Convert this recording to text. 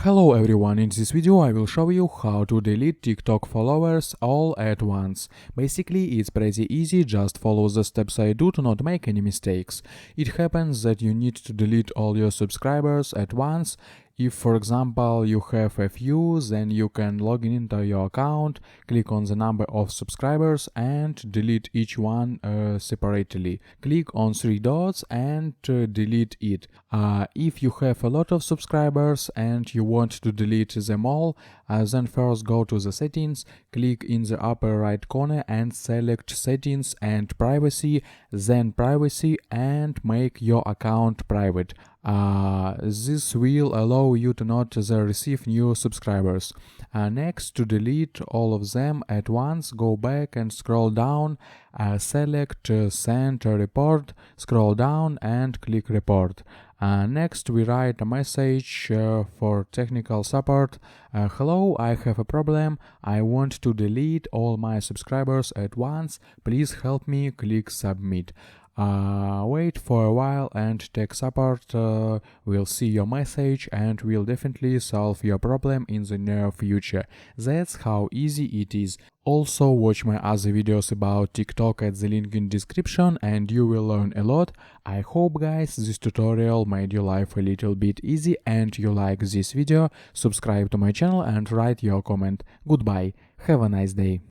Hello everyone, in this video I will show you how to delete TikTok followers all at once. Basically it's pretty easy, just follow the steps I do to not make any mistakes. It happens that you need to delete all your subscribers at once. If for example you have a few, then you can log into your account, click on the number of subscribers and delete each one separately. Click on three dots and delete it. If you have a lot of subscribers and you want to delete them all, then first go to the settings, click in the upper right corner and select settings and privacy, then privacy, and make your account private. This will allow you to not receive new subscribers. Next, to delete all of them at once, go back and scroll down, select send a report, scroll down and click report. Next we write a message for technical support. Hello, I have a problem. I want to delete all my subscribers at once. Please help me. Click submit. Wait for a while and tech support will see your message and will definitely solve your problem in the near future. That's how easy it is. Also watch my other videos about TikTok at the link in description and you will learn a lot. I hope guys this tutorial made your life a little bit easy and you like this video. Subscribe to my channel and write your comment. Goodbye. Have a nice day.